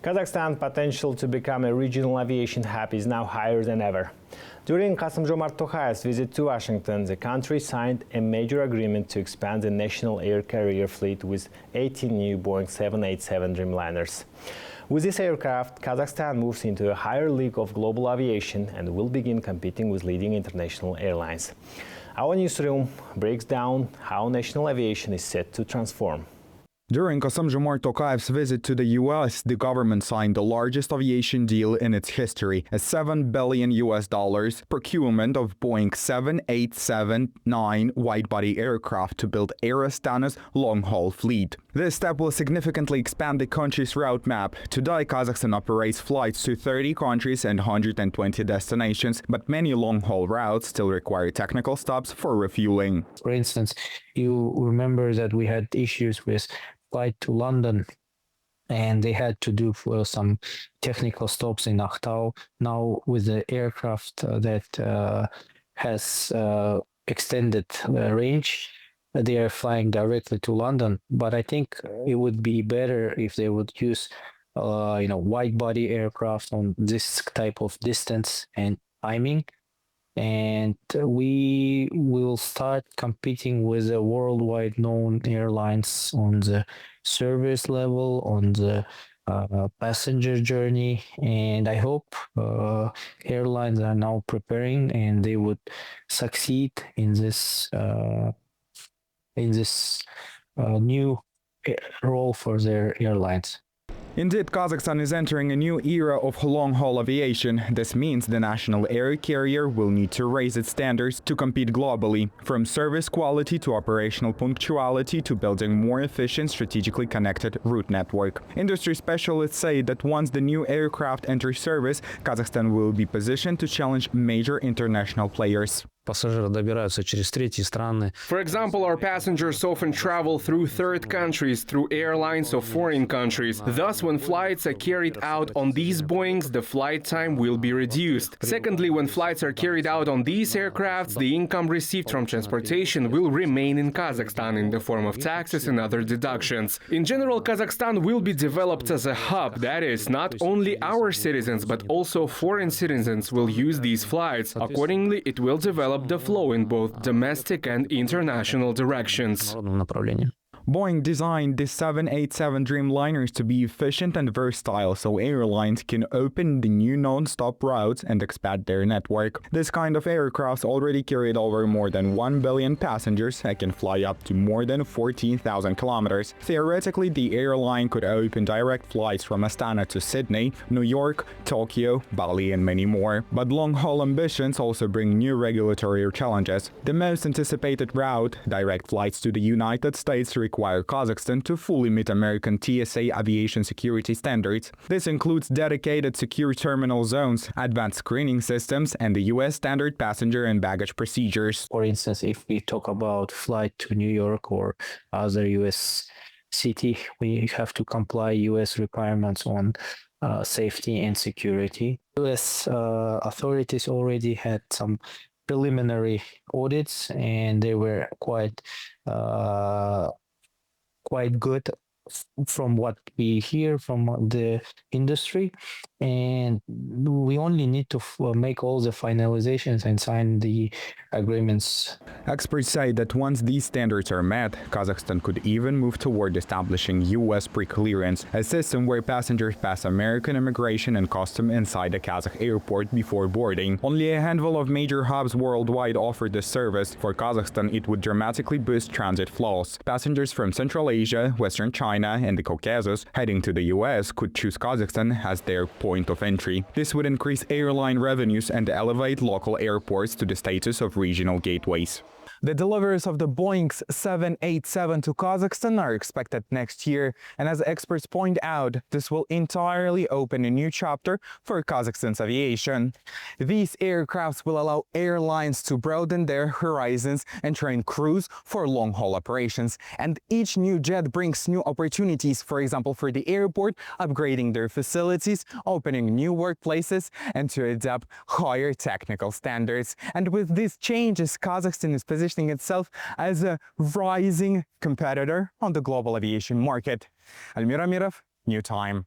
Kazakhstan's potential to become a regional aviation hub is now higher than ever. During Kassym-Jomart Tokayev's visit to Washington, the country signed a major agreement to expand the national air carrier fleet with 18 new Boeing 787 Dreamliners. With this aircraft, Kazakhstan moves into a higher league of global aviation and will begin competing with leading international airlines. Our newsroom breaks down how national aviation is set to transform. During Kassym-Jomart Tokayev's visit to the US, the government signed the largest aviation deal in its history, a $7 billion procurement of Boeing 787-9 wide-body aircraft to build Air Astana's long-haul fleet. This step will significantly expand the country's route map. Today, Kazakhstan operates flights to 30 countries and 120 destinations, but many long-haul routes still require technical stops for refueling. For instance, you remember that we had issues with flight to London, and they had to do some technical stops in Aktau. Now, with the aircraft that has extended range, they are flying directly to London. But I think it would be better if they would use, wide-body aircraft on this type of distance and timing. And we will start competing with the worldwide known airlines on the service level, on the passenger journey. And I hope airlines are now preparing and they would succeed in this new role for their airlines. Indeed, Kazakhstan is entering a new era of long-haul aviation. This means the national air carrier will need to raise its standards to compete globally, from service quality to operational punctuality to building more efficient, strategically connected route network. Industry specialists say that once the new aircraft enters service, Kazakhstan will be positioned to challenge major international players. For example, our passengers often travel through third countries, through airlines of foreign countries. Thus, when flights are carried out on these Boeings, the flight time will be reduced. Secondly, when flights are carried out on these aircrafts, the income received from transportation will remain in Kazakhstan in the form of taxes and other deductions. In general, Kazakhstan will be developed as a hub. That is, not only our citizens, but also foreign citizens will use these flights. Accordingly, it will develop the flow in both domestic and international directions. Boeing designed the 787 Dreamliners to be efficient and versatile so airlines can open the new non-stop routes and expand their network. This kind of aircraft already carried over more than 1 billion passengers and can fly up to more than 14,000 kilometers. Theoretically, the airline could open direct flights from Astana to Sydney, New York, Tokyo, Bali, and many more. But long-haul ambitions also bring new regulatory challenges. The most anticipated route, direct flights to the United States, require Kazakhstan to fully meet American TSA aviation security standards. This includes dedicated secure terminal zones, advanced screening systems, and the US standard passenger and baggage procedures. For instance, if we talk about flight to New York or other US city, we have to comply US requirements on safety and security. US authorities already had some preliminary audits, and they were quite good from what we hear from the industry, and we only need to make all the finalizations and sign the agreements. Experts say that once these standards are met, Kazakhstan could even move toward establishing US pre-clearance, a system where passengers pass American immigration and custom inside a Kazakh airport before boarding. Only a handful of major hubs worldwide offer this service. For Kazakhstan, it would dramatically boost transit flows. Passengers from Central Asia, Western China, and the Caucasus heading to the US could choose Kazakhstan as their point of entry. This would increase airline revenues and elevate local airports to the status of regional gateways. The deliveries of the Boeing 787 to Kazakhstan are expected next year, and as experts point out, this will entirely open a new chapter for Kazakhstan's aviation. These aircrafts will allow airlines to broaden their horizons and train crews for long-haul operations, and each new jet brings new opportunities, for example, for the airport, upgrading their facilities, opening new workplaces, and to adapt higher technical standards. And with these changes, Kazakhstan is positioned itself as a rising competitor on the global aviation market. Almir Amirov, New Time.